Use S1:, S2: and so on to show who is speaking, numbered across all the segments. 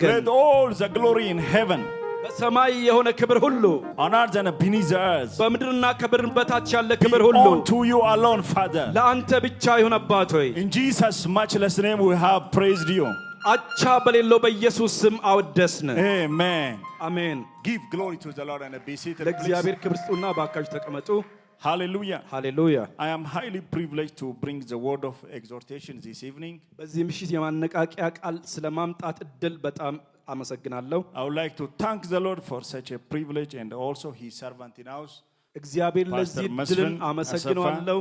S1: ይመስገን
S2: Let all the glory in heaven,
S1: በሰማይ የሆነ ክብር ሁሉ
S2: on earth and beneath the earth,
S1: በምድርና ከብር በታች ያለ
S2: be
S1: ክብር ሁሉ
S2: unto you alone, Father.
S1: ለአንተ ብቻ ይሁን አባት ሆይ
S2: In Jesus' matchless name we have praised you.
S1: አቻ በሌለው በኢየሱስ ስም አወደስን
S2: Amen.
S1: አሜን
S2: Give glory to the Lord and be seated, please.
S1: ለእግዚአብሔር ክብር ስጡና ባካችሁ ተቀመጡ
S2: Hallelujah.
S1: ሃሌሉያ
S2: I am highly privileged to bring the word of exhortation this evening.
S1: በዚህ ምሽት የማነቃቂያ ቃል ስለማምጣት እድል በጣም አመሰግናለሁ
S2: I would like to thank the Lord for such a privilege and also his servant in house.
S1: እግዚአብሔር ለዚህ እድልን አመሰግናለሁ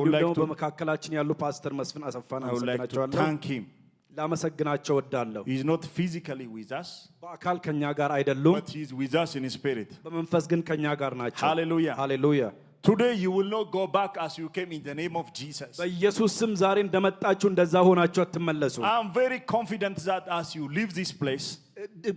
S1: እንዲሁም በመካከላችን ያሉ ፓስተር መስፍን አሰፋን
S2: I would like to
S1: አመሰግናቸዋለሁ
S2: thank him.
S1: ላመሰግናቸው ወዳለሁ
S2: He is not physically with us,
S1: በአካል ከኛ ጋር አይደሉም
S2: but he is with us in spirit.
S1: በመንፈስ ግን ከኛ ጋር ናቸው
S2: Hallelujah.
S1: ሃሌሉያ
S2: Today you will not go back as you came in the name of Jesus.
S1: በኢየሱስ ስም ዛሬ እንደመጣችሁ እንደዛ ሆናችሁ አትመለሱ
S2: I am very confident that as you leave this place,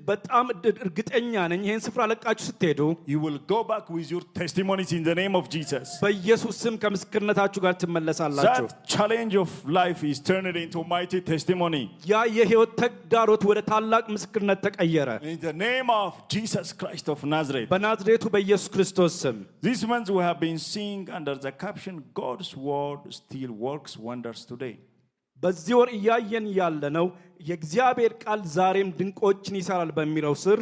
S1: በጣም እርግጠኛ ነኝ ይሄን ስፍራ ለቃችሁ ስትሄዱ
S2: you will go back with your testimonies in the name of Jesus.
S1: በኢየሱስ ስም ከምስክርነታችሁ ጋር ትመለሳላችሁ
S2: That challenge of life is turned into mighty testimony.
S1: ያ የህይወት ተግዳሮት ወደ ታላቅ ምስክርነት ተቀየረ
S2: In the name of Jesus Christ of Nazareth.
S1: በናዝሬቱ በኢየሱስ ክርስቶስ ስም
S2: This month we have been seeing under the caption, God's word still works wonders today.
S1: በዚህ ወር እያየን ያለነው የእግዚአብሔር ቃል ዛሬም ድንቆችን ይሰራል በሚለው ስር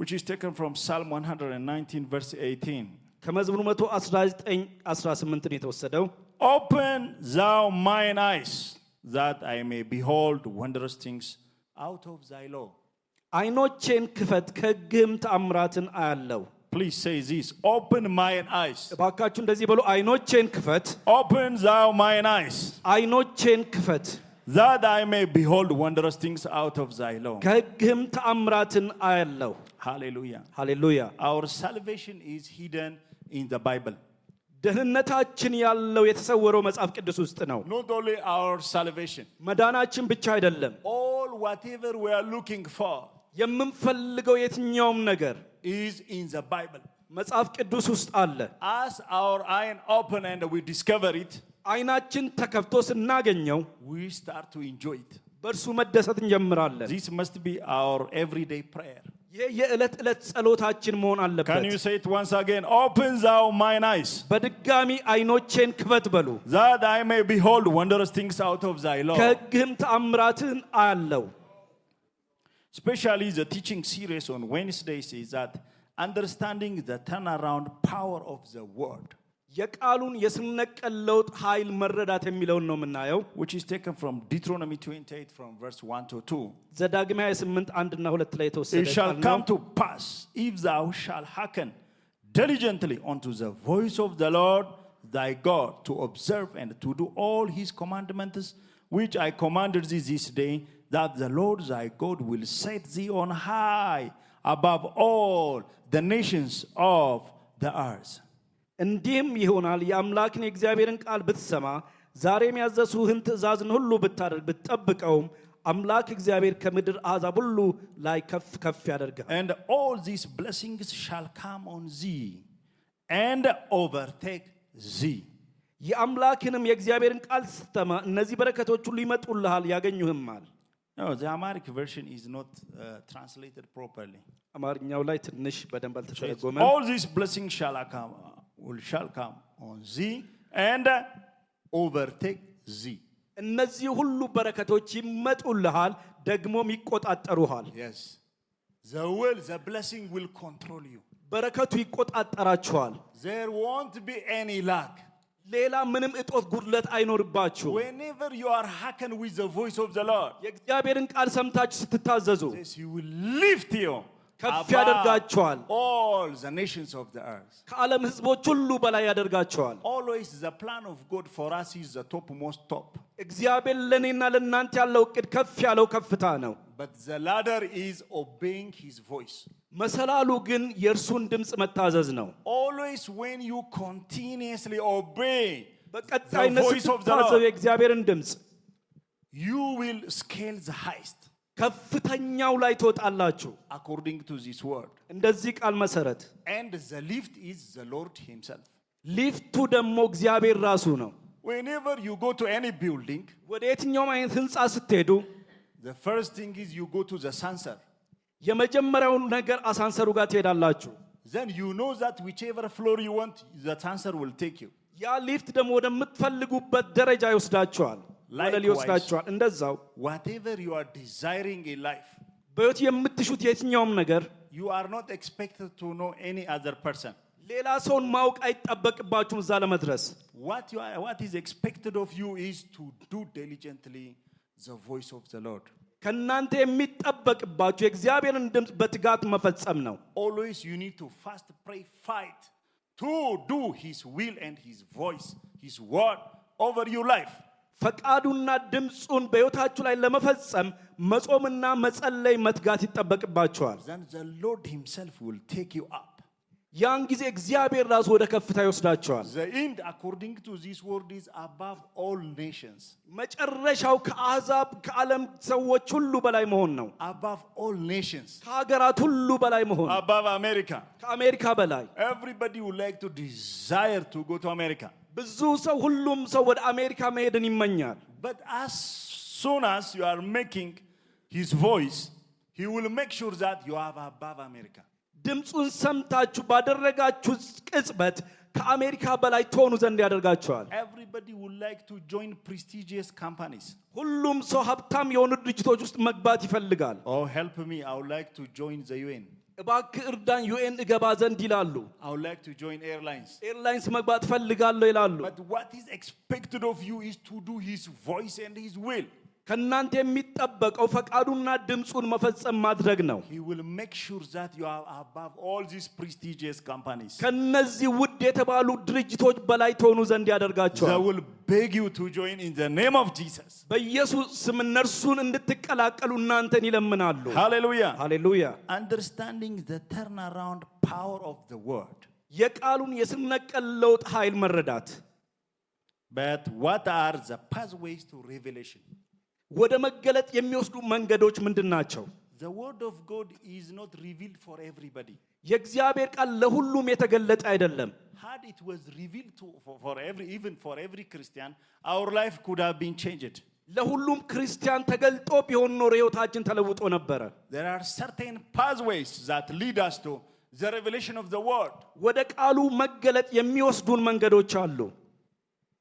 S2: which is taken from Psalm 119 verse 18.
S1: ከመዝሙር 119:18 የተወሰደው
S2: Open thou mine eyes that I may behold wondrous things out of thy law.
S1: አይኖቼን ክፈት ከሕግህም ተአምራትን አያለው
S2: Please say this. Open mine eyes.
S1: ባካችሁ እንደዚህ በሉ አይኖቼን ክፈት
S2: Open thou mine eyes
S1: አይኖቼን ክፈት
S2: that I may behold wondrous things out of thy law.
S1: ከሕግህም ተአምራትን አያለው
S2: Hallelujah.
S1: ሃሌሉያ
S2: Our salvation is hidden in the Bible.
S1: ደህንነታችን ያለው የተሰወረው መጽሐፍ ቅዱስ ውስጥ ነው
S2: Not only our salvation.
S1: መዳናችን ብቻ አይደለም
S2: All whatever we are looking for
S1: የምንፈልገው የትኛውም ነገር
S2: is in the Bible.
S1: መጽሐፍ ቅዱስ ውስጥ አለ
S2: As our eye open and we discover it,
S1: አይናችን ተከፍቶ ስናገኘው
S2: we start to enjoy it.
S1: በእርሱ መደሰት እንጀምራለን
S2: This must be our everyday prayer.
S1: የዕለት ዕለት ጸሎታችን መሆን
S2: Can
S1: አለበት
S2: you say it once again? Open thou mine eyes
S1: በድጋሚ አይኖቼን ክፈት በሉ
S2: that I may behold wondrous things out of thy law.
S1: ከሕግህም ተአምራትን አያለው
S2: Especially the teaching series on Wednesdays is that understanding the turnaround power of the word,
S1: የቃሉን የስነቀል ለውጥ ኃይል መረዳት የሚለውን ነው የምናየው
S2: which is taken from Deuteronomy 28 from verse 1 to 2.
S1: ዘዳግም 28:1-2 ላይ
S2: It
S1: የተወሰደ
S2: shall
S1: ቃል
S2: come
S1: ነው
S2: to pass if thou shalt hearken diligently unto the voice of the Lord thy God, to observe and to do all his commandments which I commanded thee this day, that the Lord thy God will set thee on high above all the nations of the earth.
S1: እንዲህም ይሆናል የአምላክን የእግዚአብሔርን ቃል ብትሰማ ዛሬም ያዘዝሁህን ትእዛዝን ሁሉ ብታደርግ ብትጠብቀውም አምላክ እግዚአብሔር ከምድር አሕዛብ ሁሉ ላይ ከፍ ከፍ ያደርጋል
S2: And all these blessings shall come on thee and overtake thee.
S1: የአምላክንም የእግዚአብሔርን ቃል ስትሰማ እነዚህ በረከቶች ሁሉ ይመጡልሃል ያገኙህማል
S2: No, the Amharic version is not translated properly.
S1: አማርኛው ላይ ትንሽ በደንብ አልተተረጎመም
S2: All these blessings shall come on thee and overtake thee.
S1: እነዚህ ሁሉ በረከቶች ይመጡልሃል ደግሞም ይቆጣጠሩሃል
S2: Yes. The blessing will control you.
S1: በረከቱ ይቆጣጠራችኋል
S2: There won't be any lack.
S1: ሌላ ምንም እጦት ጉድለት አይኖርባችሁ
S2: Whenever you are hearkened with the voice of the Lord,
S1: የእግዚአብሔርን ቃል ሰምታችሁ ስትታዘዙ
S2: yes, he will lift you
S1: ከፍ ያደርጋችኋል
S2: all the nations of the earth.
S1: ከዓለም ህዝቦች ሁሉ በላይ ያደርጋችኋል
S2: Always the plan of God for us is the topmost top.
S1: እግዚአብሔር ለኔና ለናንተ ያለው እቅድ ከፍ ያለው ከፍታ ነው
S2: But the ladder is obeying his voice.
S1: መሰላሉ ግን የእርሱን ድምጽ መታዘዝ ነው
S2: Always when you continuously obey
S1: በቀጣይነት ስትታዘዙ የእግዚአብሔርን ድምጽ
S2: you will scale the highest.
S1: ከፍተኛው ላይ ትወጣላችሁ
S2: according to this word.
S1: እንደዚህ ቃል መሰረት
S2: And the lift is the Lord himself.
S1: ሊፍቱ ደግሞ እግዚአብሔር ራሱ ነው
S2: Whenever you go to any building,
S1: ወደ የትኛውም አይነት ህንጻ ስትሄዱ
S2: the first thing is you go to the sensor.
S1: የመጀመሪያው ነገር አሳንሰሩ ጋር ትሄዳላችሁ።
S2: Then you know that whichever floor you want, the answer will take you.
S1: ያ ሊፍት ደግሞ ወደምትፈልጉበት ደረጃ ይወስዳችኋል፣ ወለል ይወስዳችኋል። እንደዛው
S2: whatever you are desiring in life,
S1: በሕይወት የምትሹት የትኛውም ነገር
S2: you are not expected to know any other person.
S1: ሌላ ሰውን ማወቅ አይጠበቅባችሁም እዛ ለመድረስ።
S2: What is expected of you is to do diligently the voice of the Lord.
S1: ከናንተ የሚጠበቅባችሁ የእግዚአብሔርን ድምፅ በትጋት መፈጸም ነው።
S2: Always you need to fast, pray, fight to do his will and his voice, his word over your life.
S1: ፈቃዱና ድምፁን በሕይወታችሁ ላይ ለመፈጸም መጾምና መጸለይ መትጋት ይጠበቅባችኋል።
S2: Then the Lord himself will take you up.
S1: ያን ጊዜ እግዚአብሔር ራሱ ወደ ከፍታ ይወስዳችኋል።
S2: The end according to this word is above all nations.
S1: መጨረሻው ከአሕዛብ ከዓለም ሰዎች ሁሉ በላይ መሆን ነው።
S2: Above all nations.
S1: ከሀገራት ሁሉ በላይ መሆን፣
S2: Above America.
S1: ከአሜሪካ በላይ።
S2: Everybody would like to desire to go to America.
S1: ብዙ ሰው ሁሉም ሰው ወደ አሜሪካ መሄድን ይመኛል።
S2: But as soon as you are making his voice, he will make sure that you are above America.
S1: ድምፁን ሰምታችሁ ባደረጋችሁ ቅጽበት ከአሜሪካ በላይ ትሆኑ ዘንድ ያደርጋችኋል።
S2: Everybody would like to join prestigious companies.
S1: ሁሉም ሰው ሀብታም የሆኑ ድርጅቶች ውስጥ መግባት ይፈልጋል።
S2: Oh, help me, I would like to join the UN.
S1: እባክህ እርዳኝ ዩኤን እገባ ዘንድ ይላሉ።
S2: I would like to join airlines.
S1: ኤርላይንስ መግባት ፈልጋለሁ ይላሉ።
S2: But what is expected of you is to do his voice and his will.
S1: ከናንተ የሚጠበቀው ፈቃዱና ድምፁን መፈጸም ማድረግ ነው።
S2: He will make sure that you are above all these prestigious companies.
S1: ከነዚህ ውድ የተባሉ ድርጅቶች በላይ ትሆኑ ዘንድ ያደርጋቸዋል።
S2: They will beg you to join in the name of Jesus.
S1: በኢየሱስ ስም እነርሱን እንድትቀላቀሉ እናንተን ይለምናሉ።
S2: Hallelujah.
S1: ሃሌሉያ።
S2: Understanding the turnaround power of the word.
S1: የቃሉን የስር ነቀል ለውጥ ኃይል መረዳት።
S2: But what are the pathways to revelation?
S1: ወደ መገለጥ የሚወስዱ መንገዶች ምንድን ናቸው?
S2: The word of God is not revealed for everybody.
S1: የእግዚአብሔር ቃል ለሁሉም የተገለጠ አይደለም።
S2: Had it was revealed even for every Christian, our life could have been changed.
S1: ለሁሉም ክርስቲያን ተገልጦ ቢሆን ኖሮ ሕይወታችን ተለውጦ ነበረ።
S2: There are certain pathways that lead us to the revelation of the word.
S1: ወደ ቃሉ መገለጥ የሚወስዱን መንገዶች አሉ።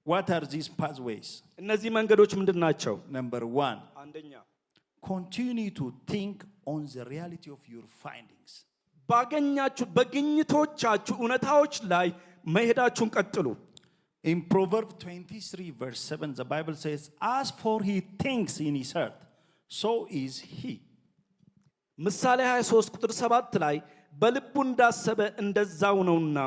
S2: What are these pathways?
S1: እነዚህ መንገዶች ምንድን ናቸው?
S2: Number 1,
S1: አንደኛ
S2: continue to think on the reality of your findings.
S1: ባገኛችሁ በግኝቶቻችሁ እውነታዎች ላይ መሄዳችሁን ቀጥሉ።
S2: In Proverbs 23 verse 7, the Bible says, as for he thinks in his heart, so is he.
S1: ምሳሌ 23 ቁጥር 7 ላይ በልቡ እንዳሰበ እንደዛው ነውና።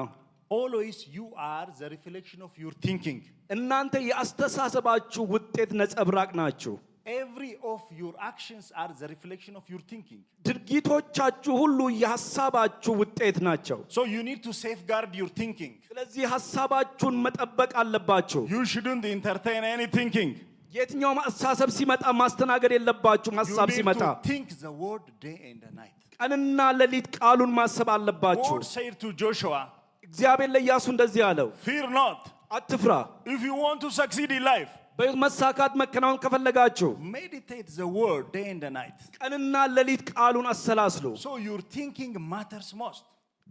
S2: Always you are the reflection of your thinking.
S1: እናንተ የአስተሳሰባችሁ ውጤት ነጸብራቅ ናችሁ።
S2: Every of your actions are the reflection of your thinking.
S1: ድርጊቶቻችሁ ሁሉ የሐሳባችሁ ውጤት ናቸው።
S2: So you need to safeguard your thinking.
S1: ስለዚህ ሐሳባችሁን መጠበቅ አለባችሁ።
S2: You shouldn't entertain any thinking.
S1: የትኛውም አስተሳሰብ ሲመጣ ማስተናገድ የለባችሁም። ሐሳብ
S2: You need
S1: ሲመጣ
S2: to think the word day and night.
S1: ቀንና ሌሊት ቃሉን ማሰብ አለባችሁ።
S2: God said to Joshua,
S1: እግዚአብሔር ለኢያሱ እንደዚህ አለው፣
S2: fear not.
S1: አትፍራ።
S2: If you want to succeed in life,
S1: በሕይወት መሳካት መከናወን ከፈለጋችሁ
S2: meditate the word day and night.
S1: ቀንና ሌሊት ቃሉን አሰላስሉ።
S2: So your thinking matters most.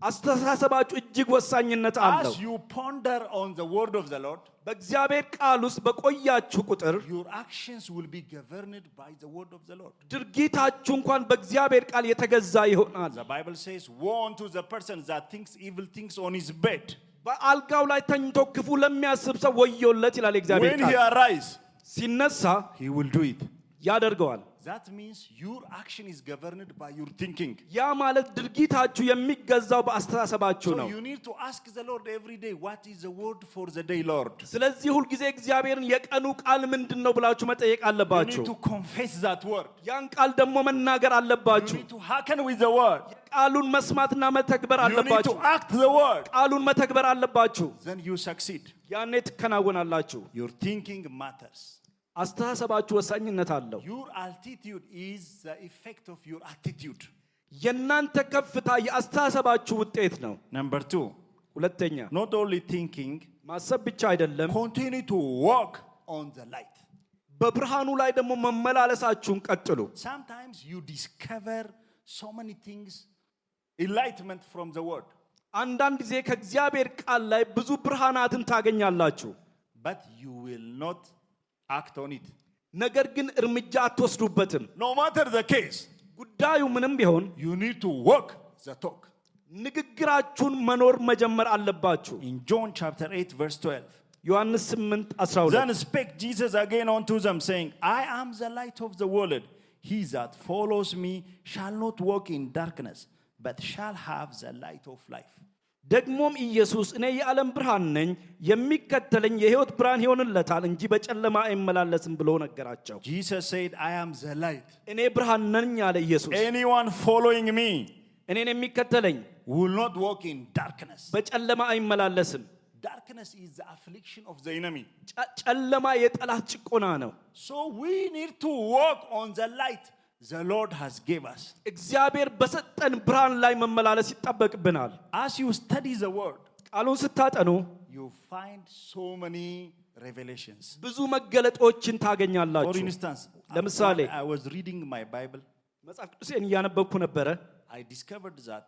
S1: አስተሳሰባችሁ እጅግ ወሳኝነት አለው።
S2: As you ponder on the word of the Lord,
S1: በእግዚአብሔር ቃል ውስጥ በቆያችሁ ቁጥር
S2: your actions will be governed by the word of the Lord.
S1: ድርጊታችሁ እንኳን በእግዚአብሔር ቃል የተገዛ ይሆናል።
S2: The Bible says, woe unto the person that thinks evil things on his bed.
S1: በአልጋው ላይ ተኝቶ ክፉ ለሚያስብ ሰው ወዮለት ይላል የእግዚአብሔር
S2: When he
S1: ቃል።
S2: arise,
S1: ሲነሳ
S2: he will do it.
S1: ያደርገዋል።
S2: That means your action is governed by your thinking.
S1: ያ ማለት ድርጊታችሁ የሚገዛው በአስተሳሰባችሁ
S2: So
S1: ነው።
S2: you need to ask the Lord every day, what is the word for the day, Lord?
S1: ስለዚህ ሁልጊዜ እግዚአብሔርን የቀኑ ቃል ምንድን ነው ብላችሁ መጠየቅ
S2: You
S1: አለባችሁ።
S2: need to confess that word.
S1: ያን ቃል ደግሞ መናገር
S2: You
S1: አለባችሁ።
S2: need to hearken with the word.
S1: ቃሉን መስማትና መተግበር
S2: You need
S1: አለባችሁ።
S2: to act the word.
S1: ቃሉን መተግበር አለባችሁ።
S2: Then you succeed.
S1: ያኔ ትከናወናላችሁ።
S2: Your thinking matters.
S1: አስተሳሰባችሁ ወሳኝነት አለው።
S2: Your altitude is the effect of your attitude.
S1: የእናንተ ከፍታ የአስተሳሰባችሁ ውጤት ነው።
S2: Number 2,
S1: ሁለተኛ
S2: not only thinking,
S1: ማሰብ ብቻ አይደለም፣
S2: continue to walk on the light.
S1: በብርሃኑ ላይ ደግሞ መመላለሳችሁን ቀጥሉ።
S2: Sometimes you discover so many things, enlightenment from the word.
S1: አንዳንድ ጊዜ ከእግዚአብሔር ቃል ላይ ብዙ ብርሃናትን ታገኛላችሁ።
S2: But you will not act on it.
S1: ነገር ግን እርምጃ አትወስዱበትም።
S2: No matter the case,
S1: ጉዳዩ ምንም ቢሆን
S2: you need to walk the talk.
S1: ንግግራችሁን መኖር መጀመር አለባችሁ።
S2: In John chapter 8 verse 12.
S1: ዮሐንስ 8:12
S2: Then spake Jesus again unto them, saying, I am the light of the world. He that follows me shall not walk in darkness, but shall have the light of life.
S1: ደግሞም ኢየሱስ እኔ የዓለም ብርሃን ነኝ፣ የሚከተለኝ የሕይወት ብርሃን ይሆንለታል እንጂ በጨለማ አይመላለስም ብሎ ነገራቸው።
S2: Jesus said, I am the light.
S1: እኔ ብርሃን ነኝ አለ ኢየሱስ።
S2: Anyone following me
S1: እኔን የሚከተለኝ
S2: will not walk in darkness.
S1: በጨለማ አይመላለስም።
S2: Darkness is the affliction of the enemy.
S1: ጨለማ የጠላት ጭቆና ነው።
S2: So we need to walk on the light the Lord has gave us.
S1: እግዚአብሔር በሰጠን ብርሃን ላይ መመላለስ ይጠበቅብናል።
S2: As you study the word,
S1: ቃሉን ስታጠኑ
S2: you find so many revelations.
S1: ብዙ መገለጦችን
S2: For
S1: ታገኛላችሁ።
S2: instance,
S1: ለምሳሌ
S2: I was reading my Bible.
S1: መጽሐፍ ቅዱሴን እያነበብኩ ነበረ።
S2: I discovered that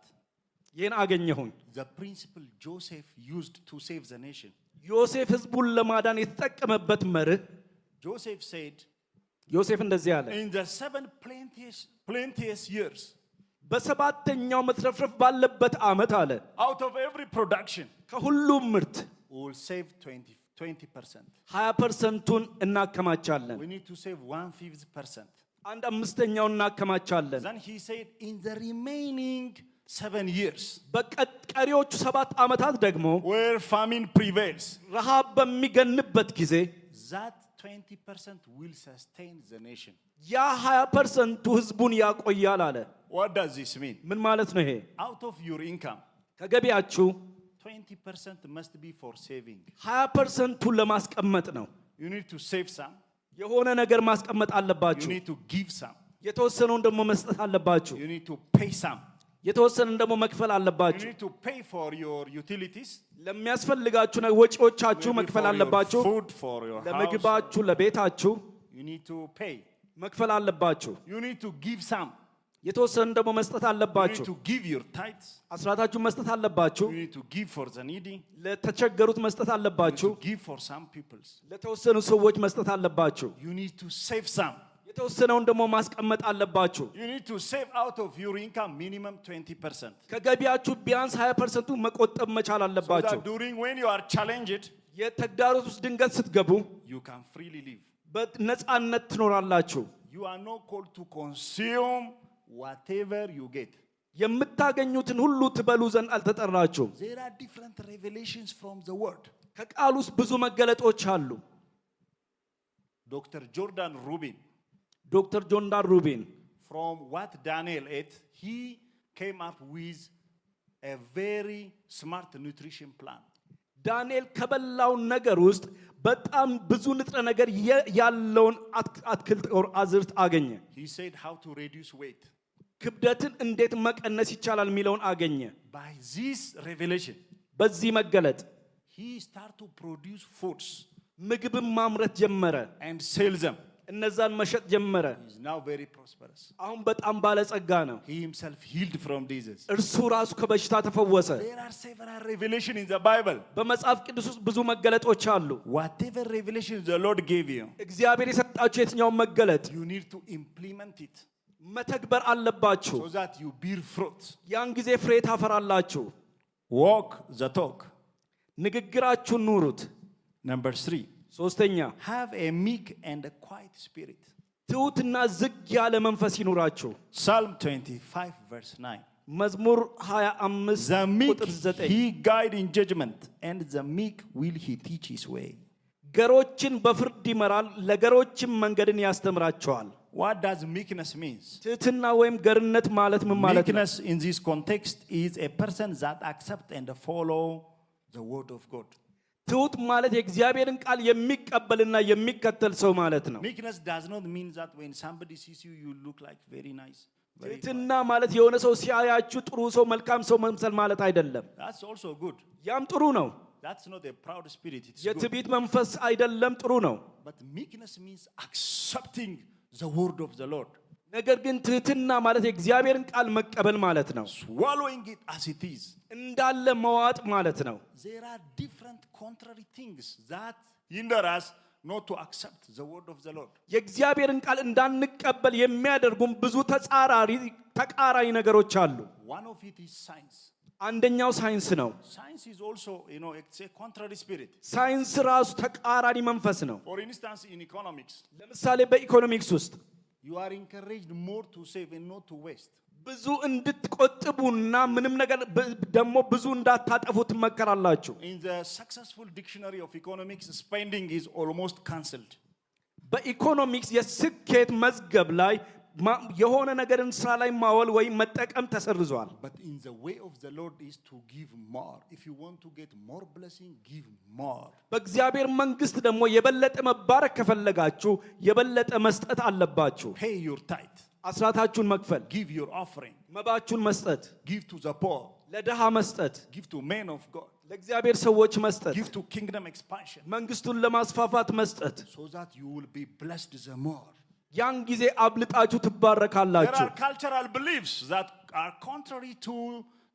S1: ይህን አገኘሁኝ።
S2: the principle Joseph used to save the nation.
S1: ዮሴፍ ህዝቡን ለማዳን የተጠቀመበት መርህ
S2: Joseph said,
S1: ዮሴፍ እንደዚህ አለ፣
S2: in the 7 plenteous years,
S1: በሰባተኛው መትረፍረፍ ባለበት ዓመት አለ
S2: out of every production,
S1: ከሁሉም ምርት
S2: we will save 20%.
S1: 20%ቱን እናከማቻለን።
S2: We need to save 1/5%.
S1: አንድ አምስተኛውን እናከማቻለን።
S2: Then he said, in the remaining 7 years,
S1: በቀሪዎቹ 7 ዓመታት ደግሞ
S2: where famine prevails,
S1: ረሃብ በሚገንበት ጊዜ
S2: that 20% will sustain the nation.
S1: ያ 20%ቱ ህዝቡን ያቆያል አለ።
S2: What does this mean?
S1: ምን ማለት ነው ይሄ?
S2: Out of your income,
S1: ከገቢያችሁ
S2: 20% must be for saving.
S1: 20%ቱን ለማስቀመጥ ነው።
S2: You need to save some.
S1: የሆነ ነገር ማስቀመጥ
S2: You
S1: አለባችሁ።
S2: need to give some.
S1: የተወሰነውን ደግሞ መስጠት አለባችሁ።
S2: You need to pay some.
S1: የተወሰነውን ደግሞ መክፈል
S2: You
S1: አለባችሁ።
S2: need to pay for your utilities.
S1: ለሚያስፈልጋችሁ ወጪዎቻችሁ
S2: Maybe
S1: መክፈል
S2: for your
S1: አለባችሁ።
S2: food, for your house.
S1: ለምግባችሁ፣ ለቤታችሁ
S2: You need to pay.
S1: መክፈል አለባችሁ።
S2: You need to give some.
S1: የተወሰነውን ደግሞ መስጠት
S2: You
S1: አለባችሁ።
S2: need to give your tithes.
S1: አስራታችሁን መስጠት አለባችሁ።
S2: You need to give for the needy.
S1: ለተቸገሩት መስጠት
S2: You need
S1: አለባችሁ።
S2: to give for some peoples.
S1: ለተወሰኑ ሰዎች መስጠት አለባችሁ።
S2: You need to save some.
S1: የተወሰነውን ደግሞ ማስቀመጥ አለባችሁ።
S2: You need to save out of your income minimum 20%.
S1: ከገቢያችሁ ቢያንስ 20% መቆጠብ መቻል
S2: So
S1: አለባችሁ።
S2: that during when you are challenged,
S1: የተግዳሮት ውስጥ ድንገት ስትገቡ
S2: you can freely live.
S1: በነፃነት ትኖራላችሁ።
S2: You are not called to consume whatever you get.
S1: የምታገኙትን ሁሉ ትበሉ ዘንድ አልተጠራችሁም።
S2: There are different revelations from the word.
S1: ከቃል ውስጥ ብዙ መገለጦች አሉ።
S2: Dr. Jordan Rubin,
S1: ዶክተር ጆርዳን ሩቢን
S2: from what Daniel ate, he came up with a very smart nutrition plan.
S1: ዳንኤል ከበላው ነገር ውስጥ በጣም ብዙ ንጥረ ነገር ያለውን አትክልት አዝርት አገኘ።
S2: He said how to reduce weight.
S1: ክብደትን እንዴት መቀነስ ይቻላል የሚለውን አገኘ።
S2: By this revelation,
S1: በዚህ መገለጥ
S2: he started to produce foods
S1: ምግብን ማምረት ጀመረ።
S2: and sell them.
S1: እነዛን መሸጥ ጀመረ።
S2: He is now very prosperous.
S1: አሁን በጣም ባለጸጋ ነው።
S2: He himself healed from disease.
S1: እርሱ ራሱ ከበሽታ ተፈወሰ።
S2: There are several revelations in the Bible.
S1: በመጽሐፍ ቅዱስ ውስጥ ብዙ መገለጦች አሉ።
S2: Whatever revelation the Lord gave you,
S1: እግዚአብሔር የሰጣችሁ የትኛውን መገለጥ
S2: you need to implement it
S1: መተግበር አለባችሁ።
S2: so that you bear fruit.
S1: ያን ጊዜ ፍሬ ታፈራላችሁ።
S2: Walk the talk.
S1: ንግግራችሁን ኑሩት።
S2: Number 3,
S1: ሶስተኛ
S2: have a meek and a quiet spirit.
S1: ትሑትና ዝግ ያለ መንፈስ ይኑራችሁ።
S2: Psalm 25 verse 9.
S1: መዝሙር 25
S2: The meek
S1: ቁጥር 9
S2: he guide in judgment, and the meek will he teach his way.
S1: ገሮችን በፍርድ ይመራል፣ ለገሮችም መንገድን ያስተምራቸዋል።
S2: What does meekness means?
S1: ትሕትና ወይም ገርነት ማለት ምን ማለት ነው?
S2: Meekness in this context is a person that accept and follow the word of God.
S1: ትሑት ማለት የእግዚአብሔርን ቃል የሚቀበልና የሚከተል ሰው ማለት ነው።
S2: Meekness does not mean that when somebody sees you, you look like very nice.
S1: ትሕትና ማለት የሆነ ሰው ሲያያችሁ ጥሩ ሰው መልካም ሰው መምሰል ማለት አይደለም።
S2: That's also good.
S1: ያም ጥሩ ነው።
S2: That's not a proud spirit. It's good.
S1: የትዕቢት መንፈስ አይደለም፣ ጥሩ ነው።
S2: But meekness means accepting the word of the Lord.
S1: ነገር ግን ትህትና ማለት የእግዚአብሔርን ቃል መቀበል ማለት ነው።
S2: swallowing it as it is.
S1: እንዳለ መዋጥ ማለት ነው።
S2: There are different contrary things that hinder us not to accept the word of the Lord.
S1: የእግዚአብሔርን ቃል እንዳንቀበል የሚያደርጉም ብዙ ተቃራኒ ነገሮች አሉ።
S2: One of it is science.
S1: አንደኛው ሳይንስ ነው።
S2: Science is also, it's a contrary spirit.
S1: ሳይንስ ራሱ ተቃራኒ መንፈስ ነው።
S2: For instance, in economics,
S1: ለምሳሌ በኢኮኖሚክስ ውስጥ
S2: you are encouraged more to save and not to waste.
S1: ብዙ እንድትቆጥቡና ምንም ነገር ደግሞ ብዙ እንዳታጠፉ ትመከራላችሁ።
S2: In the successful dictionary of economics, spending is almost cancelled.
S1: በኢኮኖሚክስ የስኬት መዝገብ ላይ የሆነ ነገርን ስራ ላይ ማዋል ወይ መጠቀም ተሰርዟል።
S2: But in the way of the Lord is to give more. If you want to get more blessing, give more.
S1: በእግዚአብሔር መንግስት ደግሞ የበለጠ መባረክ ከፈለጋችሁ የበለጠ መስጠት አለባችሁ።
S2: Pay your tithe.
S1: አስራታችሁን መክፈል፣
S2: Give your offering.
S1: መባችሁን መስጠት፣
S2: Give to the poor.
S1: ለድሃ መስጠት፣
S2: Give to men of God.
S1: ለእግዚአብሔር ሰዎች መስጠት፣
S2: Give to kingdom expansion.
S1: መንግስቱን ለማስፋፋት መስጠት።
S2: So that you will be blessed the more.
S1: ያን ጊዜ አብልጣችሁ
S2: There
S1: ትባረካላችሁ።
S2: are cultural beliefs that are contrary to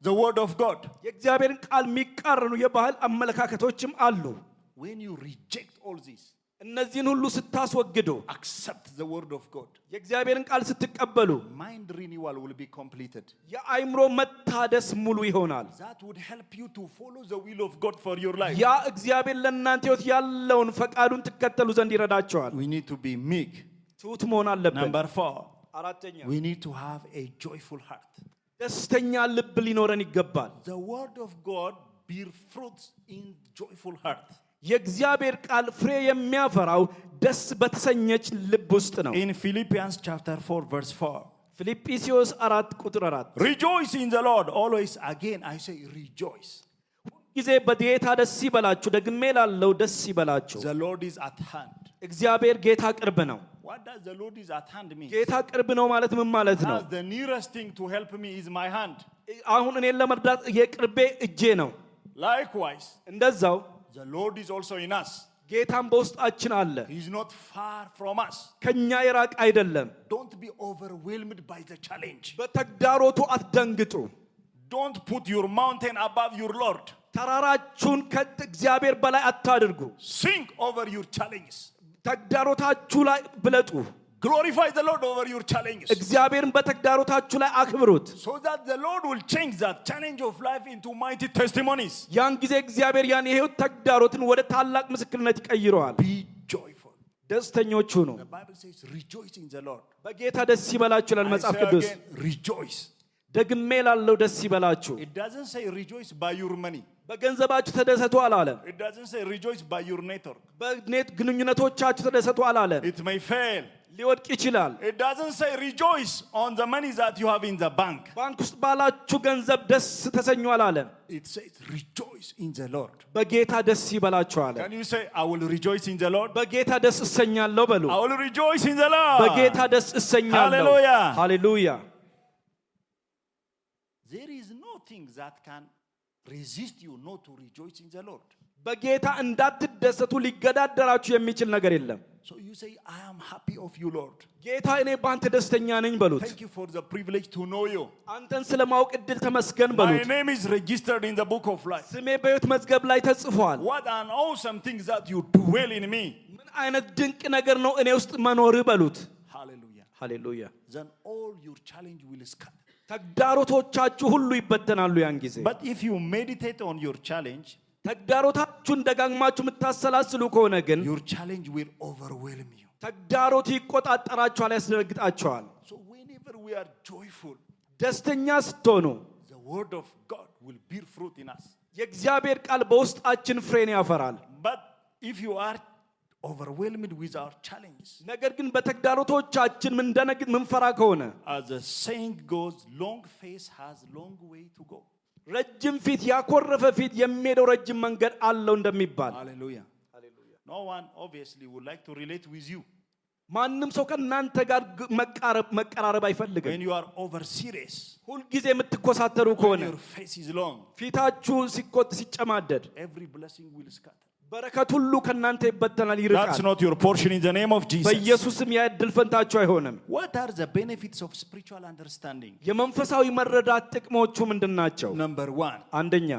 S2: the word of God.
S1: የእግዚአብሔርን ቃል የሚቃረኑ የባህል አመለካከቶችም አሉ።
S2: When you reject all this,
S1: እነዚህን ሁሉ ስታስወግዱ
S2: accept the word of God,
S1: የእግዚአብሔርን ቃል ስትቀበሉ
S2: mind renewal will be completed.
S1: የአእምሮ መታደስ ሙሉ ይሆናል።
S2: That would help you to follow the will of God for your life.
S1: ያ እግዚአብሔር ለእናንተ ሕይወት ያለውን ፈቃዱን ትከተሉ ዘንድ ይረዳቸዋል።
S2: We need to be meek.
S1: ትሑት መሆን አለብን።
S2: Number 4,
S1: አራተኛ
S2: we need to have a joyful heart.
S1: ደስተኛ ልብ ሊኖረን ይገባል።
S2: The word of God bear fruits in joyful heart.
S1: የእግዚአብሔር ቃል ፍሬ የሚያፈራው ደስ በተሰኘች ልብ ውስጥ ነው።
S2: In Philippians chapter 4 verse 4.
S1: ፊልጵስዩስ 4:4
S2: Rejoice in the Lord always. Again I say rejoice.
S1: ጊዜ በጌታ ደስ ይበላችሁ፣ ደግሜ ላለው ደስ ይበላችሁ።
S2: The Lord is at hand.
S1: እግዚአብሔር ጌታ ቅርብ ነው።
S2: What does the Lord is at hand mean?
S1: ጌታ ቅርብ ነው ማለት ምን ማለት ነው?
S2: Now, the nearest thing to help me is my hand.
S1: አሁን እኔን ለመርዳት የቅርቤ እጄ ነው።
S2: Likewise,
S1: እንደዛው
S2: the Lord is also in us.
S1: ጌታም በውስጣችን አለ።
S2: He is not far from us.
S1: ከኛ የራቅ አይደለም።
S2: Don't be overwhelmed by the challenge.
S1: በተግዳሮቱ አትደንግጡ።
S2: Don't put your mountain above your Lord.
S1: ተራራችሁን ከእግዚአብሔር በላይ አታድርጉ።
S2: Sing over your challenges.
S1: ተግዳሮታችሁ ላይ ብለጡ።
S2: Glorify the Lord over your challenges.
S1: እግዚአብሔርን በተግዳሮታችሁ ላይ አክብሩት።
S2: So that the Lord will change that challenge of life into mighty testimonies.
S1: ያን ጊዜ እግዚአብሔር ያን የሕይወት ተግዳሮትን ወደ ታላቅ ምስክርነት ይቀይረዋል።
S2: Be joyful.
S1: ደስተኞች ሁኑ።
S2: The Bible says rejoice in the Lord.
S1: በጌታ ደስ ይበላችሁ ይላል
S2: I
S1: መጽሐፍ
S2: say
S1: ቅዱስ።
S2: again, rejoice.
S1: ደግሜ ላለው ደስ ይበላችሁ።
S2: It doesn't say rejoice by your money.
S1: በገንዘባችሁ ተደሰቱ አላለም።
S2: It doesn't say rejoice by your network.
S1: በኔት ግንኙነቶቻችሁ ተደሰቱ አላለም።
S2: It may fail.
S1: ሊወድቅ ይችላል።
S2: It doesn't say rejoice on the money that you have in the bank.
S1: ባንክ ውስጥ ባላችሁ ገንዘብ ደስ ተሰኙ አላለም።
S2: It says rejoice in the Lord.
S1: በጌታ ደስ ይበላችሁ አለ።
S2: Can you say I will rejoice in the Lord?
S1: በጌታ ደስ እሰኛለሁ በሉ።
S2: I will rejoice in the Lord.
S1: በጌታ ደስ እሰኛለሁ።
S2: Hallelujah.
S1: ሃሌሉያ።
S2: There is nothing that can resist you not to rejoice in the Lord.
S1: በጌታ እንዳትደሰቱ ሊገዳደራችሁ የሚችል ነገር የለም።
S2: So you say I am happy of you, Lord.
S1: ጌታ እኔ ባንተ ደስተኛ ነኝ በሉት።
S2: Thank you for the privilege to know you.
S1: አንተን ስለማወቅ እድል ተመስገን
S2: My
S1: በሉት።
S2: name is registered in the book of life.
S1: ስሜ በሕይወት መዝገብ ላይ ተጽፏል።
S2: What an awesome thing that you dwell in me.
S1: ምን አይነት ድንቅ ነገር ነው እኔ ውስጥ መኖርህ በሉት።
S2: Hallelujah.
S1: ሃሌሉያ።
S2: Then all your challenge will scatter.
S1: ተግዳሮቶቻችሁ ሁሉ ይበተናሉ ያን ጊዜ።
S2: But if you meditate on your challenge,
S1: ተግዳሮታችሁን ደጋግማችሁ የምታሰላስሉ ከሆነ ግን
S2: your challenge will overwhelm you.
S1: ተግዳሮት ይቆጣጠራችኋል፣ ያስደነግጣችኋል።
S2: So whenever we are joyful,
S1: ደስተኛ ስትሆኑ
S2: the word of God will bear fruit in us.
S1: የእግዚአብሔር ቃል በውስጣችን ፍሬን ያፈራል።
S2: But if you are overwhelmed with our challenges,
S1: ነገር ግን በተግዳሮቶቻችን ምንፈራ ከሆነ
S2: as the saying goes, long face has long way to go.
S1: ረጅም ፊት ያኮረፈ ፊት የሚሄደው ረጅም መንገድ አለው እንደሚባል
S2: Hallelujah. No one obviously would like to relate with you
S1: ማንም ሰው ከእናንተ ጋር መቀራረብ አይፈልግም።
S2: when you are over serious,
S1: ሁልጊዜ የምትኮሳተሩ
S2: when
S1: ከሆነ
S2: your face is long.
S1: ፊታችሁ ሲጨማደድ
S2: Every blessing will scatter.
S1: በረከት ሁሉ ከናንተ ይበተናል
S2: That's
S1: ይርቃል
S2: not your portion in the name of Jesus.
S1: በኢየሱስም ያ ዕድል ፈንታችሁ አይሆንም
S2: What are the benefits of spiritual understanding?
S1: የመንፈሳዊ መረዳት ጥቅሞቹ ምንድናቸው
S2: Number 1,
S1: አንደኛ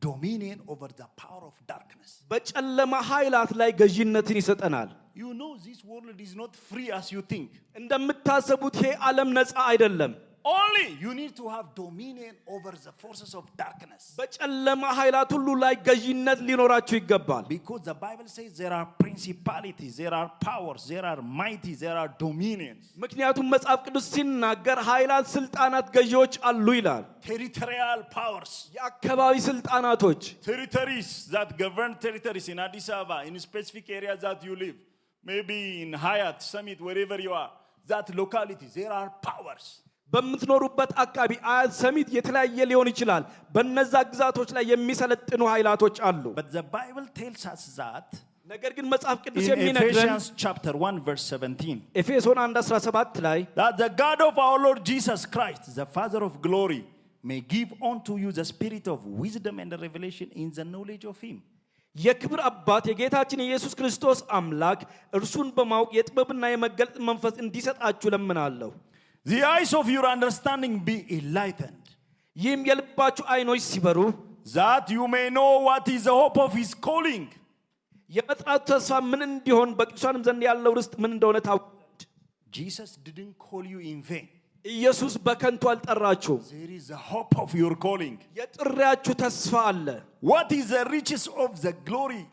S2: dominion over the power of darkness.
S1: በጨለማ ኃይላት ላይ ገዢነትን ይሰጠናል
S2: You know this world is not free as you think.
S1: እንደምታሰቡት ይሄ ዓለም ነፃ አይደለም
S2: Only you need to have dominion over the forces of darkness.
S1: በጨለማ ኃይላት ሁሉ ላይ ገዢነት ሊኖራችሁ ይገባል
S2: Because the Bible says there are principalities, there are powers, there are mighties, there are dominions.
S1: ምክንያቱም መጽሐፍ ቅዱስ ሲናገር ኃይላት ስልጣናት ገዢዎች አሉ ይላል
S2: Territorial powers.
S1: የአካባቢ ስልጣናቶች
S2: Territories that govern territories in Addis Ababa, in specific areas that you live. Maybe in Hayat, Summit, wherever you are. That localities, there are powers.
S1: በምትኖሩበት አካባቢ አያት ሰሚት የተለያየ ሊሆን ይችላል በነዛ ግዛቶች ላይ የሚሰለጥኑ ኃይላቶች አሉ
S2: But the Bible tells us that
S1: ነገር ግን መጽሐፍ ቅዱስ
S2: in
S1: የሚነግረን
S2: Ephesians chapter 1 verse 17
S1: ኤፌሶን 1:17 ላይ
S2: that the God of our Lord Jesus Christ, the Father of glory, may give unto you the spirit of wisdom and revelation in the knowledge of him.
S1: የክብር አባት የጌታችን ኢየሱስ ክርስቶስ አምላክ እርሱን በማወቅ የጥበብና የመገለጥ መንፈስ እንዲሰጣችሁ ለምናለሁ
S2: The eyes of your understanding be enlightened,
S1: ይህም የልባችሁ አይኖች ሲበሩ
S2: that you may know what is the hope of his calling.
S1: የመጥራቱ ተስፋ ምን እንዲሆን በቅዱሳንም ዘንድ ያለው ርስት ምን እንደሆነ ታውቁ
S2: Jesus didn't call you in vain.
S1: ኢየሱስ በከንቱ አልጠራችሁም
S2: There is a hope of your calling.
S1: የጥሪያችሁ ተስፋ አለ
S2: What is the riches of the glory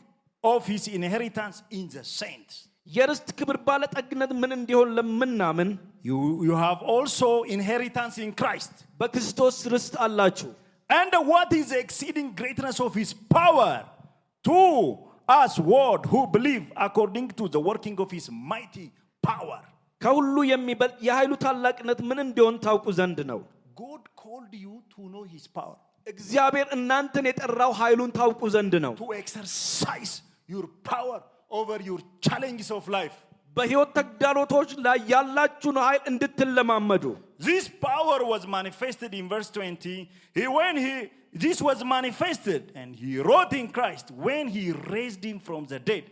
S2: of his inheritance in the saints?
S1: የርስት ክብር ባለጠግነት ምን እንዲሆን ለምናምን
S2: You have also inheritance in Christ.
S1: በክርስቶስ ርስት አላችሁ
S2: And what is the exceeding greatness of his power to us word who believe according to the working of his mighty power?
S1: ከሁሉ የሚበልጥ የኃይሉ ታላቅነት ምን እንዲሆን ታውቁ ዘንድ ነው
S2: God called you to know his power.
S1: እግዚአብሔር እናንተን የጠራው ኃይሉን ታውቁ ዘንድ ነው
S2: To exercise your power over your challenges of life.
S1: በሕይወት ተግዳሮቶች ላይ ያላችሁን ኃይል እንድትለማመዱ
S2: This power was manifested in verse 20. This was manifested and he wrote in Christ when he raised him from the dead,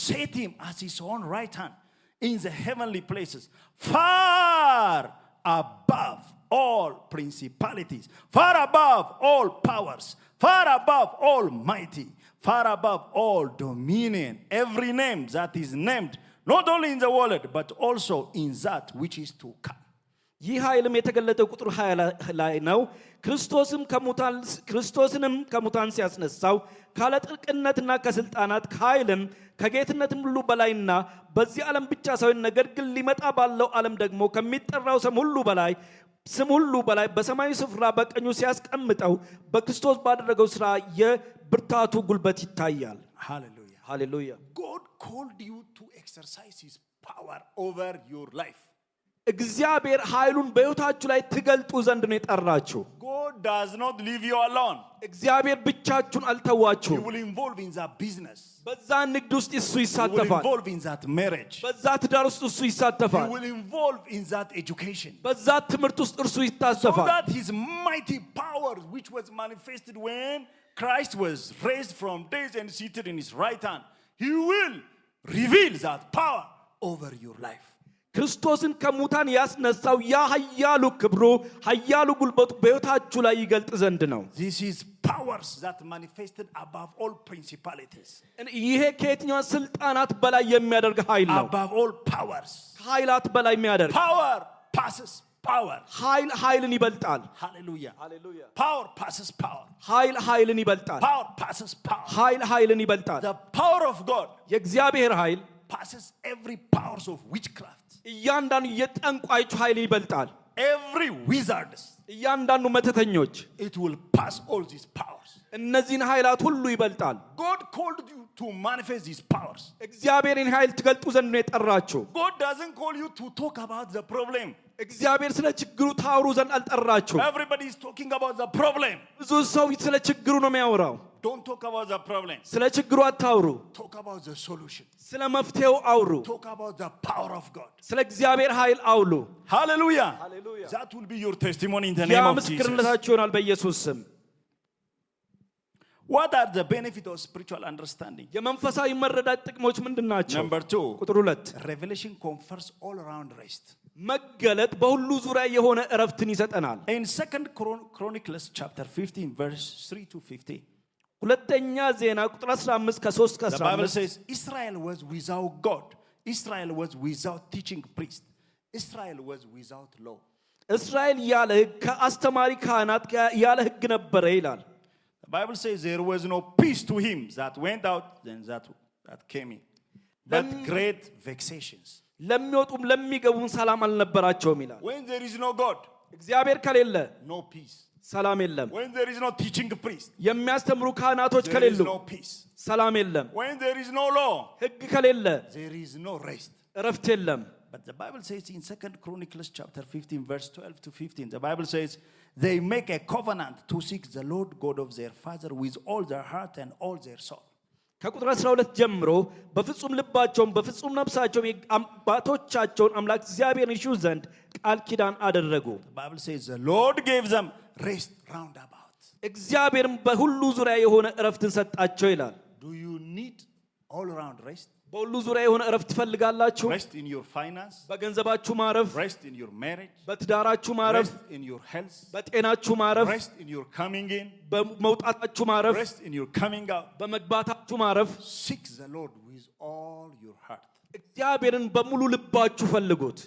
S2: set him as his own right hand in the heavenly places, far above all principalities, far above all powers, far above all mighty, far above all dominion, every name that is named, not only in the world, but also in that which is to come.
S1: ይህ ኃይልም የተገለጠው ቁጥር 20 ላይ ነው ክርስቶስንም ከሙታን ሲያስነሳው ካለ ጥልቅነትና ከስልጣናት ከኃይልም ከጌትነትም ሁሉ በላይና በዚህ ዓለም ብቻ ሳይሆን ነገር ግን ሊመጣ ባለው ዓለም ደግሞ ከሚጠራው ስም ሁሉ በላይ በሰማያዊ ስፍራ በቀኙ ሲያስቀምጠው በክርስቶስ ባደረገው ሥራ የብርታቱ ጉልበት ይታያል
S2: Hallelujah.
S1: ሃሌሉያ
S2: God called you to exercise his power over your life.
S1: እግዚአብሔር ኃይሉን በሕይወታችሁ ላይ ትገልጡ ዘንድ ነው የጠራችሁ
S2: God does not leave you alone.
S1: እግዚአብሔር ብቻችሁን
S2: He
S1: አልተዋችሁም
S2: will involve in that business.
S1: በዛ ንግድ ውስጥ እሱ
S2: He will
S1: ይሳተፋል
S2: involve in that marriage.
S1: በዛ ትዳር ውስጥ እሱ
S2: He
S1: ይሳተፋል
S2: will involve in that education.
S1: በዛ ትምህርት ውስጥ እርሱ
S2: So
S1: ይታሰፋል
S2: that his mighty power, which was manifested when Christ was raised from death and seated in his right hand, he will reveal that power over your life.
S1: ክርስቶስን ከሙታን ያስነሳው ያ ኃያሉ ክብሩ ኃያሉ ጉልበቱ በሕይወታችሁ ላይ ይገልጥ ዘንድ ነው
S2: This is powers that manifested above all principalities.
S1: ይሄ ከየትኛው ስልጣናት በላይ የሚያደርግ ኃይል ነው
S2: Above all powers.
S1: ከኃይላት በላይ የሚያደርግ
S2: Power passes power.
S1: ኃይልን ይበልጣል
S2: Hallelujah.
S1: ሃሌሉያ
S2: Power passes power.
S1: ኃይልን ይበልጣል
S2: Power passes power.
S1: ኃይልን ይበልጣል
S2: The power of God
S1: የእግዚአብሔር ኃይል
S2: passes every powers of witchcraft.
S1: እያንዳንዱ የጠንቋዮች ኃይል ይበልጣል
S2: Every wizards.
S1: እያንዳንዱ መተተኞች
S2: It will pass all these powers.
S1: እነዚህን ኃይላት ሁሉ ይበልጣል
S2: God called you to manifest these powers.
S1: እግዚአብሔርን ኃይል ትገልጡ ዘንድ ነው የጠራችሁ
S2: God doesn't call you to talk about the problem.
S1: እግዚአብሔር ስለ ችግሩ ታወሩ ዘንድ አልጠራችሁ
S2: Everybody is talking about the problem.
S1: ብዙ ሰው ስለ ችግሩ ነው የሚያወራው
S2: Don't talk about the problem.
S1: ስለ ችግሩ አታውሩ
S2: Talk about the solution.
S1: ስለ መፍትሄው አውሩ
S2: Talk about the power of God.
S1: ስለ እግዚአብሔር ኃይል አውሉ
S2: Hallelujah.
S1: Hallelujah.
S2: That will be your testimony in the
S1: ያ
S2: name of Jesus.
S1: ምስክርነታችሁ ይሆናል በኢየሱስ ስም
S2: What are the benefits of spiritual understanding?
S1: የመንፈሳዊ መረዳት ጥቅሞች ምንድናቸው?
S2: Number 2,
S1: ቁጥር 2
S2: revelation confers all around rest.
S1: መገለጥ በሁሉ ዙሪያ የሆነ እረፍትን ይሰጠናል።
S2: In 2 Chronicles chapter 15 verse 3 to 15.
S1: ሁለተኛ ዜና ቁጥር 15 ከ3 እስከ
S2: The Bible
S1: 15
S2: says Israel was without God. Israel was without teaching priest. Israel was without law.
S1: እስራኤል ያለ ሕግ ከአስተማሪ ካህናት ያለ ሕግ ነበረ ይላል።
S2: The Bible says there was no peace to him that went out then that came in. But great vexations.
S1: ለሚወጡም ለሚገቡም ሰላም አልነበራቸውም ይላል።
S2: When there is no God,
S1: እግዚአብሔር ከሌለ
S2: no peace.
S1: ሰላም የለም።
S2: When there is no teaching priest,
S1: የሚያስተምሩ ካህናቶች
S2: there
S1: ከሌሉ
S2: is no peace.
S1: ሰላም የለም።
S2: When there is no law,
S1: ሕግ ከሌለ
S2: there is no rest.
S1: እረፍት የለም።
S2: But the Bible says in 2 Chronicles chapter 15 verse 12 to 15, the Bible says they make a covenant to seek the Lord God of their father with all their heart and all their soul.
S1: ከቁጥር 12 ጀምሮ በፍጹም ልባቸውም በፍጹም ነፍሳቸውም አባቶቻቸውን አምላክ እግዚአብሔርን ይሹ ዘንድ ቃል ኪዳን አደረጉ።
S2: The Bible says the Lord gave them rest round about.
S1: እግዚአብሔርም በሁሉ ዙሪያ የሆነ እረፍትን ሰጣቸው ይላል።
S2: Do you need all around rest?
S1: በሁሉ ዙሪያ የሆነ እረፍት ትፈልጋላችሁ?
S2: Rest in your finance,
S1: በገንዘባችሁ ማረፍ፣
S2: rest in your marriage,
S1: በትዳራችሁ ማረፍ፣
S2: rest in your health,
S1: በጤናችሁ ማረፍ፣
S2: rest in your coming in,
S1: በመውጣታችሁ ማረፍ፣
S2: rest in your coming out.
S1: በመግባታችሁ ማረፍ።
S2: Seek the Lord with all your heart.
S1: እግዚአብሔርን በሙሉ ልባችሁ ፈልጉት።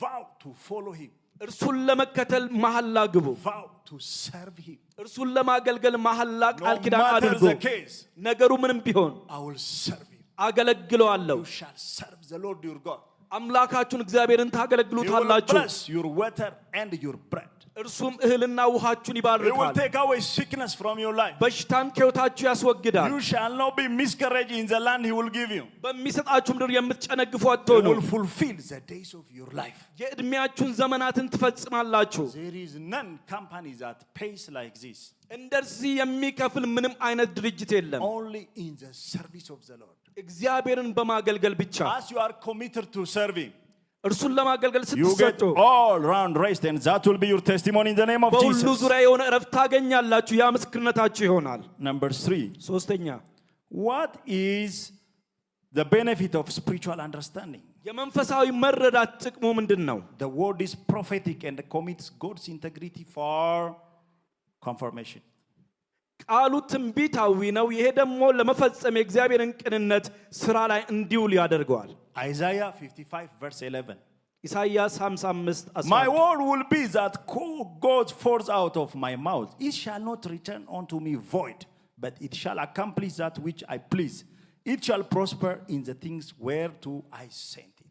S2: Vow to follow him.
S1: እርሱን ለመከተል መሐላ ግቡ።
S2: Vow to serve him.
S1: እርሱን ለማገልገል መሐላ ቃል
S2: No
S1: ኪዳን
S2: matter
S1: አድርጉ።
S2: the case,
S1: ነገሩ ምንም ቢሆን
S2: I will serve him.
S1: አገለግለዋለሁ።
S2: You shall serve the Lord your God.
S1: አምላካችሁን እግዚአብሔርን
S2: He will
S1: ታገለግሉታላችሁ።
S2: bless your water and your bread.
S1: እርሱም እህልና ውሃችሁን
S2: He will
S1: ይባርካል።
S2: take away sickness from your life.
S1: በሽታን ከሕይወታችሁ ያስወግዳል።
S2: You shall not be miscarriage in the land he will give you.
S1: በሚሰጣችሁ ምድር የምትጨነግፉ
S2: He
S1: አትሆኑ።
S2: will fulfill the days of your life.
S1: የዕድሜያችሁን ዘመናትን ትፈጽማላችሁ።
S2: There is none company that pays like this.
S1: እንደዚህ የሚከፍል ምንም አይነት ድርጅት የለም።
S2: Only in the service of the Lord.
S1: እግዚአብሔርን በማገልገል ብቻ።
S2: As you are committed to serve him,
S1: እርሱን ለማገልገል
S2: you get
S1: ስትሰጡ
S2: all round rest, and that will be your testimony in the name of
S1: በሁሉ
S2: Jesus.
S1: ዙሪያ የሆነ እረፍት ታገኛላችሁ። ያ ምስክርነታችሁ ይሆናል።
S2: Number 3,
S1: ሶስተኛ
S2: what is the benefit of spiritual understanding?
S1: የመንፈሳዊ መረዳት ጥቅሙ ምንድን ነው?
S2: The word is prophetic and commits God's integrity for confirmation.
S1: ቃሉ ትንቢታዊ ነው። ይሄ ደግሞ ለመፈጸም የእግዚአብሔርን ቅንነት ስራ ላይ እንዲውል ያደርገዋል።
S2: Isaiah 55 verse 11.
S1: ኢሳይያስ 55
S2: My word will be that goes forth out of my mouth. It shall not return unto me void, but it shall accomplish that which I please. It shall prosper in the things whereto I sent it.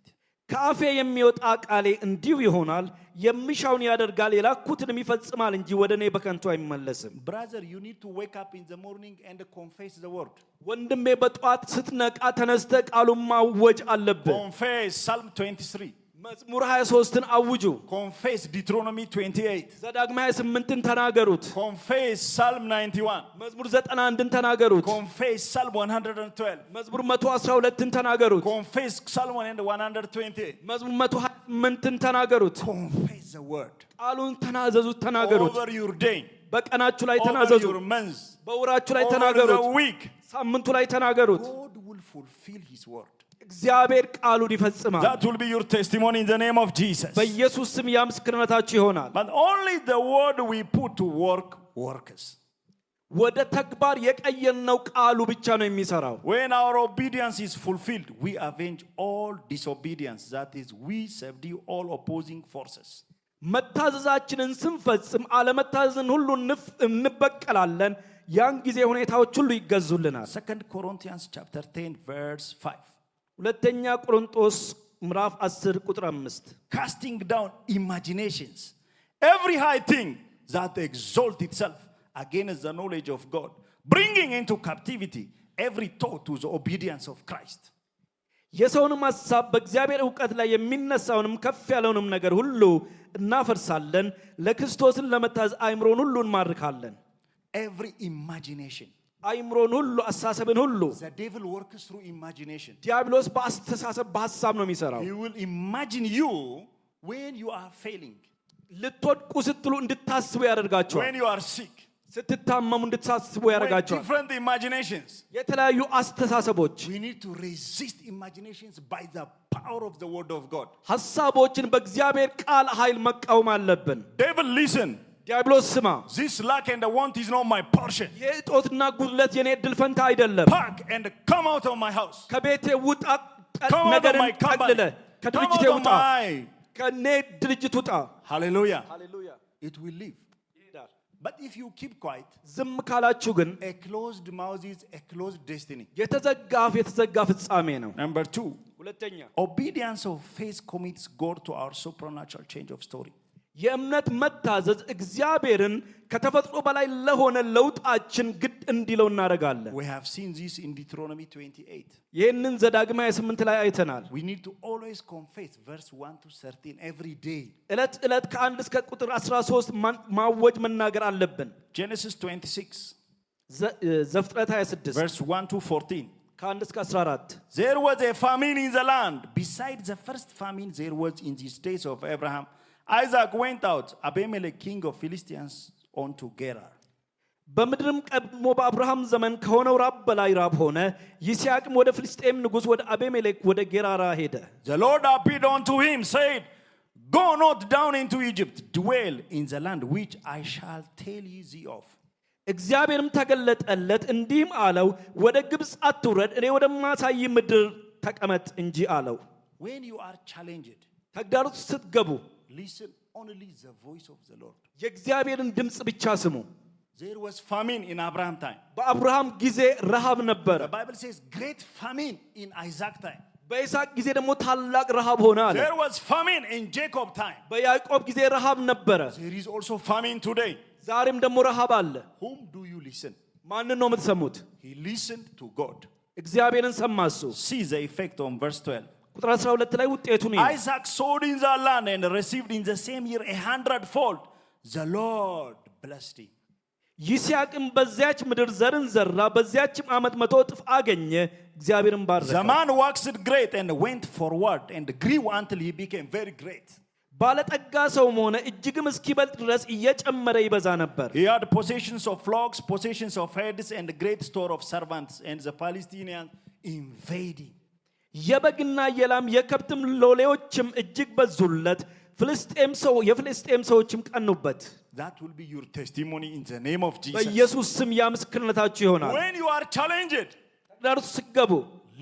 S1: ከአፌ የሚወጣ ቃሌ እንዲሁ ይሆናል፣ የሚሻውን ያደርጋል፣ የላኩትንም ይፈጽማል እንጂ ወደ እኔ በከንቱ አይመለስም።
S2: Brother, you need to wake up in the morning and confess the word.
S1: ወንድሜ በጠዋት ስትነቃ ተነስተ ቃሉን ማወጅ አለብህ።
S2: Confess Psalm 23.
S1: መዝሙር 23ን አውጁ።
S2: Confess Deuteronomy 28.
S1: ዘዳግም 28ን ተናገሩት።
S2: Confess Psalm 91.
S1: መዝሙር 91ን ተናገሩት።
S2: Confess Psalm 112.
S1: መዝሙር 112ን ተናገሩት።
S2: Confess Psalm 120.
S1: መዝሙር 128ን ተናገሩት።
S2: Confess the word.
S1: ቃሉን ተናዘዙት፣ ተናገሩት።
S2: Over your day.
S1: በቀናችሁ ላይ
S2: Over
S1: ተናዘዙ።
S2: your months.
S1: በወራችሁ ላይ
S2: Over
S1: ተናገሩት።
S2: the week.
S1: ሳምንቱ ላይ ተናገሩት።
S2: God will fulfill his word.
S1: እግዚአብሔር ቃሉን ይፈጽማል።
S2: That will be your testimony in the name of Jesus.
S1: በኢየሱስ ስም ያ ምስክርነታችሁ ይሆናል።
S2: But only the word we put to work works.
S1: ወደ ተግባር የቀየርነው ቃሉ ብቻ ነው የሚሰራው።
S2: When our obedience is fulfilled, we avenge all disobedience. That is, we subdue all opposing forces.
S1: መታዘዛችንን ስንፈጽም አለመታዘዝን ሁሉ እንበቀላለን። ያን ጊዜ ሁኔታዎች ሁሉ ይገዙልናል።
S2: 2 Corinthians chapter 10 verse 5.
S1: ሁለተኛ ቆሮንቶስ ምዕራፍ 10 ቁጥር 5
S2: Casting down imaginations, every high thing that exalts itself against the knowledge of God, bringing into captivity every thought to the obedience of Christ.
S1: የሰውንም ሐሳብ በእግዚአብሔር ዕውቀት ላይ የሚነሳውንም ከፍ ያለውንም ነገር ሁሉ እናፈርሳለን፣ ለክርስቶስን ለመታዘዝ አእምሮን ሁሉ እንማርካለን።
S2: Every imagination.
S1: አእምሮን ሁሉ አስተሳሰብን ሁሉ
S2: The devil works through imagination.
S1: ዲያብሎስ በአስተሳሰብ በሐሳብ ነው የሚሰራው።
S2: He will imagine you when you are failing,
S1: ልትወድቁ ስትሉ እንድታስቡ ያደርጋቸዋል።
S2: when you are sick,
S1: ስትታመሙ እንድትሳስቡ
S2: with
S1: ያደርጋቸዋል።
S2: different imaginations.
S1: የተለያዩ አስተሳሰቦች
S2: We need to resist imaginations by the power of the word of God.
S1: ሐሳቦችን በእግዚአብሔር ቃል ኃይል መቃወም አለብን።
S2: Devil, listen.
S1: ዲያብሎስ ስማ፣
S2: This lack and the want is not my portion.
S1: የእጦትና ጉድለት የኔ እድል ፈንታ አይደለም።
S2: Pack and come out of my house.
S1: ከቤቴ ውጣ፣
S2: Come out of
S1: ነገርን
S2: my company.
S1: ጠቅልለ
S2: Come
S1: ከድርጅቴ
S2: out of
S1: ውጣ፣
S2: my.
S1: ከኔ ድርጅት ውጣ።
S2: Hallelujah.
S1: ሃሌሉያ።
S2: It will leave.
S1: ይሄዳል።
S2: But if you keep quiet,
S1: ዝም ካላችሁ ግን
S2: a closed mouth is a closed destiny.
S1: የተዘጋ አፍ የተዘጋ ፍጻሜ ነው።
S2: Number 2,
S1: ሁለተኛ
S2: obedience of faith commits God to our supernatural change of story.
S1: የእምነት መታዘዝ እግዚአብሔርን ከተፈጥሮ በላይ ለሆነ ለውጣችን ግድ እንዲለው እናደርጋለን።
S2: We have seen this in Deuteronomy 28.
S1: ይህንን ዘዳግማ 8 ላይ አይተናል።
S2: We need to always confess verse 1 to 13 every day.
S1: ዕለት ዕለት ከ1 እስከ ቁጥር 13 ማወጅ መናገር አለብን።
S2: Genesis 26,
S1: ዘፍጥረት 26
S2: verse 1 to 14.
S1: ከ1 እስከ 14
S2: There was a famine in the land. Besides the first famine there was in the days of Abraham. Isaac went out, Abimelech king of Philistines, unto Gerar.
S1: በምድርም ቀድሞ በአብርሃም ዘመን ከሆነው ራብ በላይ ራብ ሆነ። ይስሐቅም ወደ ፍልስጤም ንጉሥ ወደ አቤሜሌክ ወደ ጌራራ ሄደ።
S2: The Lord appeared unto him, said, Go not down into Egypt, dwell in the land which I shall tell thee of.
S1: እግዚአብሔርም ተገለጠለት እንዲህም አለው፣ ወደ ግብፅ አትውረድ፣ እኔ ወደማሳይ ምድር ተቀመጥ እንጂ አለው።
S2: When you are challenged,
S1: ተግዳሮት ስትገቡ
S2: listen only the voice of the Lord.
S1: የእግዚአብሔርን ድምፅ ብቻ ስሙ።
S2: There was famine in Abraham time.
S1: በአብርሃም ጊዜ ረሃብ ነበረ።
S2: The Bible says great famine in Isaac time.
S1: በይስሐቅ ጊዜ ደግሞ ታላቅ ረሃብ ሆነ አለ።
S2: There was famine in Jacob time.
S1: በያዕቆብ ጊዜ ረሃብ ነበረ።
S2: There is also famine today.
S1: ዛሬም ደግሞ ረሃብ አለ።
S2: Whom do you listen?
S1: ማንን ነው የምትሰሙት?
S2: He listened to God.
S1: እግዚአብሔርን ሰማ እሱ።
S2: See the effect on verse 12.
S1: ቁጥር 12 ላይ ውጤቱን
S2: Isaac sowed in the land and received in the same year 100-fold. The Lord blessed him.
S1: ይስሐቅም በዚያች ምድር ዘርን ዘራ፣ በዚያችም ዓመት 100 እጥፍ አገኘ። እግዚአብሔርን ባረከ።
S2: The man waxed great and went forward and grew until he became very great.
S1: ባለጠጋ ሰውም ሆነ እጅግም እስኪበልጥ ድረስ እየጨመረ ይበዛ ነበር።
S2: He had possessions of flocks, possessions of herds, and great store of servants, and the Palestinians invading.
S1: የበግና የላም የከብትም ሎሌዎችም እጅግ በዙለት። የፍልስጤም ሰዎችም ቀኑበት።
S2: That will be your testimony in the name of Jesus.
S1: በኢየሱስ ስም ያ ምስክርነታችሁ ይሆናል።
S2: When you are challenged,
S1: ተግዳሮት ሲገቡ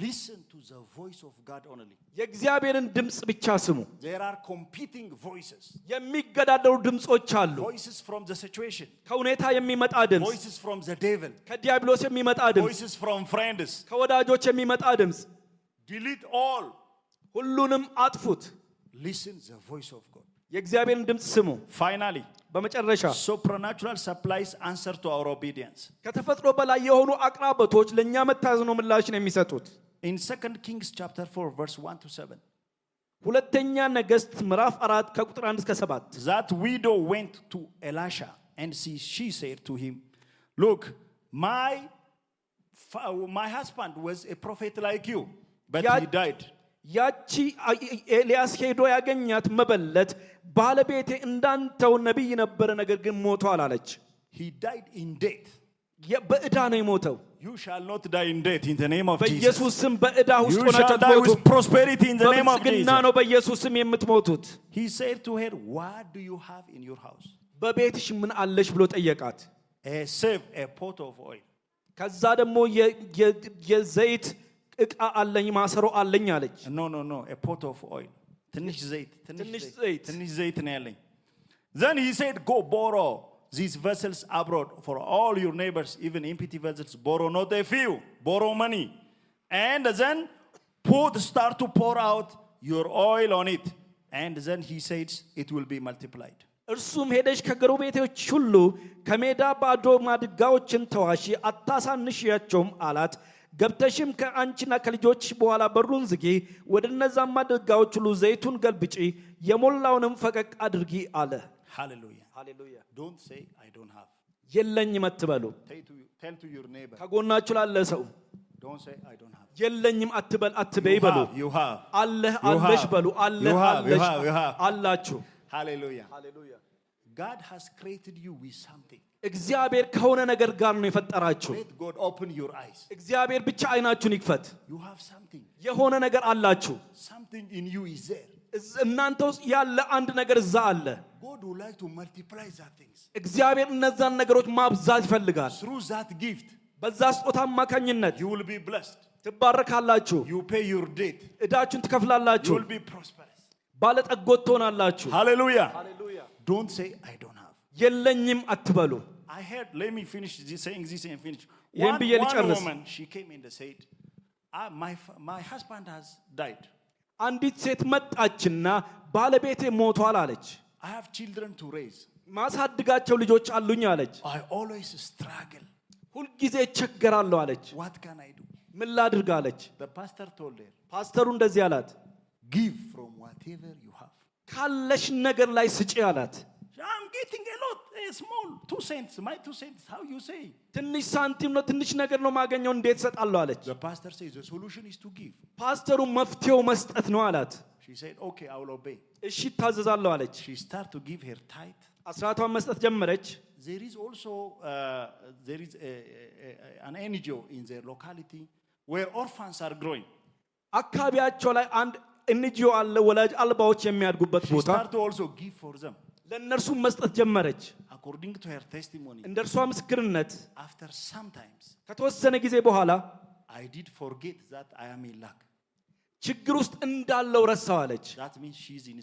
S2: listen to the voice of God only.
S1: የእግዚአብሔርን ድምፅ ብቻ ስሙ።
S2: There are competing voices.
S1: የሚገዳደሩ ድምፆች አሉ።
S2: Voices from the situation.
S1: ከሁኔታ የሚመጣ ድምፅ፣
S2: Voices from the devil.
S1: ከዲያብሎስ የሚመጣ ድምፅ፣
S2: Voices from friends.
S1: ከወዳጆች የሚመጣ ድምፅ።
S2: Delete all.
S1: ሁሉንም አጥፉት።
S2: Listen the voice of God.
S1: የእግዚአብሔርን ድምፅ ስሙ።
S2: Finally,
S1: በመጨረሻ
S2: supernatural supplies answer to our obedience.
S1: ከተፈጥሮ በላይ የሆኑ አቅራበቶች ለእኛ መታዘዝ ነው ምላሽን የሚሰጡት።
S2: In 2 Kings chapter 4 verse 1 to 7.
S1: ሁለተኛ ነገሥት ምዕራፍ 4 ከቁጥር 1 እስከ 7
S2: That widow went to Elisha and she said to him, Look, my husband was a prophet like you, but he died.
S1: ያቺ ኤልያስ ሄዶ ያገኛት መበለት ባለቤቴ እንዳንተው ነቢይ ነበረ፣ ነገር ግን ሞቷል አለች።
S2: He died in death.
S1: በዕዳ ነው የሞተው።
S2: You shall not die in death in the name of Jesus.
S1: በኢየሱስ ስም በዕዳ ውስጥ
S2: You
S1: ሆናችሁ
S2: shall die with prosperity in the name of
S1: በብልጽግና
S2: Jesus.
S1: ነው በኢየሱስ ስም የምትሞቱት።
S2: He said to her, What do you have in your house?
S1: በቤትሽ ምን አለሽ ብሎ ጠየቃት።
S2: A sieve, a pot of oil.
S1: ከዛ ደግሞ የዘይት ዕቃ አለኝ ማሰሮ አለኝ አለች።
S2: No, a pot of oil. ትንሽ ዘይት ነው ያለኝ። Then he said, Go borrow these vessels abroad for all your neighbors, even empty vessels. Borrow not a few, borrow money. And then start to pour out your oil on it. And then he says, it will be multiplied.
S1: እርሱም ሄደሽ ከጎረቤቶች ሁሉ ከሜዳ ባዶ ማድጋዎችን ተዋሺ፣ አታሳንሺያቸውም አላት። ገብተሽም ከአንቺና ከልጆችሽ በኋላ በሩን ዝጊ፣ ወደ እነዛም ማድጋዎች ሁሉ ዘይቱን ገልብጪ፣ የሞላውንም ፈቀቅ አድርጊ አለ።
S2: Hallelujah.
S1: ሃሌሉያ።
S2: Don't say, I don't have.
S1: የለኝም አትበሉ።
S2: Tell to your neighbor.
S1: ከጎናችሁ ላለ ሰው
S2: Don't say, I don't have.
S1: የለኝም አትበይ በሉ።
S2: You have.
S1: አለህ አለሽ በሉ። አለህ አለሽ
S2: you have.
S1: አላችሁ።
S2: Hallelujah. God has created you with something.
S1: እግዚአብሔር ከሆነ ነገር ጋር ነው የፈጠራችሁ።
S2: Let God open your eyes.
S1: እግዚአብሔር ብቻ አይናችሁን ይክፈት።
S2: You have something.
S1: የሆነ ነገር አላችሁ።
S2: Something in you is there.
S1: እናንተ ውስጥ ያለ አንድ ነገር እዛ አለ።
S2: God would like to multiply that things.
S1: እግዚአብሔር እነዛን ነገሮች ማብዛት ይፈልጋል።
S2: Through that gift,
S1: በዛ ስጦታ አማካኝነት
S2: you will be blessed.
S1: ትባረካላችሁ።
S2: You pay your debt.
S1: እዳችሁን
S2: You
S1: ትከፍላላችሁ።
S2: will be prosperous.
S1: ባለጠጎት ትሆናላችሁ።
S2: Hallelujah.
S1: ሃሌሉያ።
S2: Don't say I don't have.
S1: የለኝም አትበሉ።
S2: I heard, let me finish this, saying this and finish.
S1: ይህን
S2: One
S1: ብዬ ልጨርስ።
S2: woman, she came in and said, my husband has died.
S1: አንዲት ሴት መጣችና ባለቤቴ ሞቷል አለች።
S2: I have children to raise.
S1: ማሳድጋቸው ልጆች አሉኝ አለች።
S2: I always struggle.
S1: ሁልጊዜ እቸገራለሁ አለች።
S2: What can I do?
S1: ምን ላድርግ አለች።
S2: The pastor told her,
S1: ፓስተሩ እንደዚህ አላት፣
S2: give from whatever you have.
S1: ካለሽ ነገር ላይ ስጪ አላት።
S2: I'm getting a lot, a small 2 cents. My 2 cents, how you say?
S1: ትንሽ ሳንቲም ነው፣ ትንሽ ነገር ነው ማገኘው፣ እንዴት እሰጣለሁ አለች።
S2: The pastor says the solution is to give.
S1: ፓስተሩ መፍትሄው መስጠት ነው አላት።
S2: She said, okay, I will obey.
S1: እሺ ታዘዛለሁ አለች።
S2: She started to give her tithe.
S1: አስራቷን መስጠት ጀመረች።
S2: There is also an NGO in their locality where orphans are growing.
S1: አካባቢያቸው ላይ አንድ ኤንጂኦ አለ፣ ወላጅ አልባዎች የሚያድጉበት
S2: She
S1: ቦታ።
S2: started to also give for them.
S1: ለእነርሱ መስጠት ጀመረች።
S2: According to her testimony,
S1: እንደ እርሷ ምስክርነት
S2: after some times,
S1: ከተወሰነ ጊዜ በኋላ
S2: I did forget that I am in lack.
S1: ችግር ውስጥ እንዳለው ረሳው አለች።
S2: That means she's in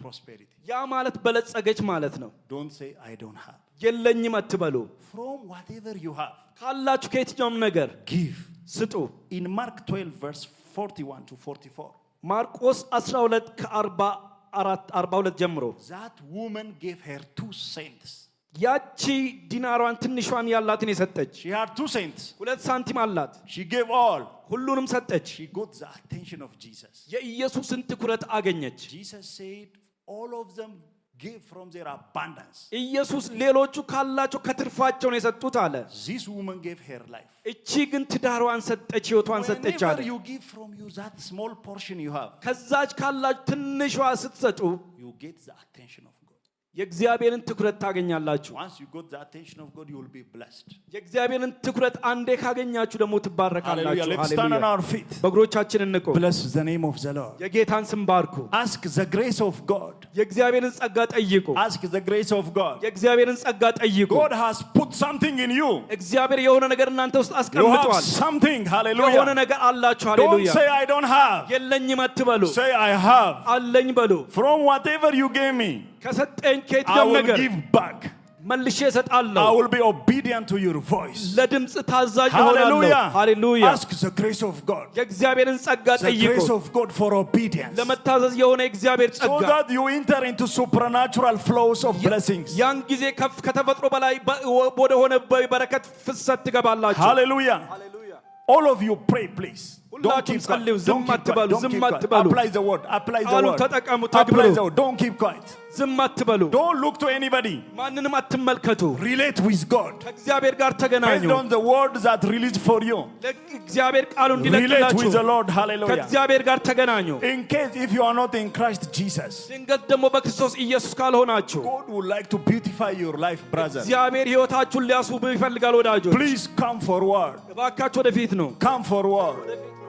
S2: prosperity.
S1: ያ ማለት በለጸገች ማለት ነው።
S2: Don't say I don't have.
S1: የለኝም አትበሉ።
S2: From whatever you have,
S1: ካላችሁ ከየትኛውም ነገር
S2: give.
S1: ስጡ።
S2: In Mark 12 verse 41 to 44,
S1: ማርቆስ 12 ከ42 ጀምሮ
S2: that woman gave her 2 cents.
S1: ያቺ ዲናሯን ትንሿን ያላትን የሰጠች።
S2: She had 2 cents.
S1: 2 ሳንቲም አላት።
S2: She gave all.
S1: ሁሉንም ሰጠች።
S2: She got the attention of Jesus.
S1: የኢየሱስን ትኩረት አገኘች።
S2: Jesus said all of them gave from their abundance.
S1: ኢየሱስ ሌሎቹ ካላቸው ከትርፋቸው ነው የሰጡት አለ።
S2: This woman gave her life.
S1: እቺ ግን ትዳሯን ሰጠች፣ ህይወቷን ሰጠች አለ።
S2: Whenever you give from you that small portion you have,
S1: ከዛች ካላችሁ ትንሿ ስትሰጡ
S2: you get the attention of God.
S1: የእግዚአብሔርን ትኩረት ታገኛላችሁ።
S2: Once you got the attention of God, you will be blessed.
S1: የእግዚአብሔርን ትኩረት አንዴ ካገኛችሁ ደግሞ ትባረካላችሁ።
S2: Hallelujah. Let's stand on our feet.
S1: በእግሮቻችን እንቆም።
S2: Bless the name of the Lord.
S1: የጌታን ስም ባርኩ።
S2: Ask the grace of God.
S1: የእግዚአብሔርን ጸጋ ጠይቁ።
S2: Ask the grace of God.
S1: የእግዚአብሔርን ጸጋ ጠይቁ።
S2: God has put something in you.
S1: እግዚአብሔር የሆነ ነገር እናንተ ውስጥ
S2: You have
S1: አስቀምጧል።
S2: something.
S1: የሆነ
S2: Hallelujah.
S1: ነገር አላችሁ።
S2: Don't
S1: ሃሌሉያ።
S2: say I don't have.
S1: የለኝም አትበሉ።
S2: Say I have.
S1: አለኝ በሉ።
S2: From whatever you gave me,
S1: ከሰጠኝ
S2: I
S1: ከየትኛውም
S2: will
S1: ነገር
S2: give back.
S1: መልሼ
S2: I
S1: እሰጣለሁ።
S2: will be obedient to your voice.
S1: ለድምፅ ታዛዥ እሆናለሁ።
S2: Hallelujah.
S1: ሃሌሉያ።
S2: Ask the grace of God.
S1: የእግዚአብሔርን ጸጋ
S2: The
S1: ጠይቁ።
S2: grace of God for obedience.
S1: ለመታዘዝ የሆነ የእግዚአብሔር
S2: So
S1: ጸጋ
S2: that you enter into supernatural flows of blessings.
S1: ያን ጊዜ ከፍ ከተፈጥሮ በላይ ወደ ሆነ በረከት ፍሰት ትገባላችሁ።
S2: Hallelujah. All of you pray, please. Don't
S1: ሁላችሁም
S2: keep
S1: ጸልዩ።
S2: quiet.
S1: ዝም
S2: Don't keep
S1: አትበሉ።
S2: quiet. Don't
S1: ዝም
S2: keep quiet.
S1: አትበሉ።
S2: Apply the word. Apply the
S1: ቃሉን
S2: word.
S1: ተጠቀሙ፣
S2: Apply
S1: ተግብሩ።
S2: the word. Don't keep quiet.
S1: ዝም አትበሉ።
S2: Don't look to anybody.
S1: ማንንም አትመልከቱ።
S2: Relate with God.
S1: ከእግዚአብሔር ጋር ተገናኙ።
S2: Based on the word that released for you.
S1: ለእግዚአብሔር ቃሉ
S2: Relate
S1: እንዲለቅላችሁ
S2: with the Lord. Hallelujah.
S1: ከእግዚአብሔር ጋር ተገናኙ።
S2: In case if you are not in Christ Jesus,
S1: ድንገት ደግሞ በክርስቶስ ኢየሱስ ካልሆናችሁ
S2: God would like to beautify your life, brother.
S1: እግዚአብሔር ሕይወታችሁን ሊያስውብ ይፈልጋል። ወዳጆች
S2: Please come forward.
S1: እባካችሁ ወደፊት ነው።
S2: Come forward.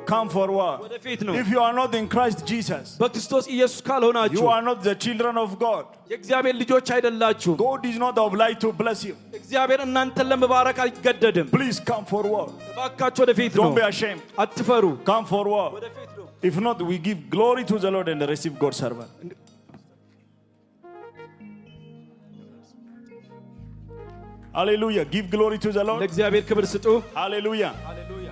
S2: Come forward.
S1: ወደፊት ነው።
S2: If you are not in Christ Jesus,
S1: በክርስቶስ ኢየሱስ ካልሆናችሁ
S2: you are not the children of God.
S1: የእግዚአብሔር ልጆች አይደላችሁም።
S2: God is not obliged to bless you.
S1: እግዚአብሔር እናንተን ለመባረክ አይገደድም።
S2: Please come forward.
S1: እባካችሁ ወደፊት ነው።
S2: Don't be ashamed.
S1: አትፈሩ።
S2: Come forward.
S1: ወደፊት ነው።
S2: If not, we give glory to the Lord and receive God's servant. Hallelujah. Give glory to the Lord.
S1: ለእግዚአብሔር ክብር ስጡ።
S2: Hallelujah.
S1: ሃሌሉያ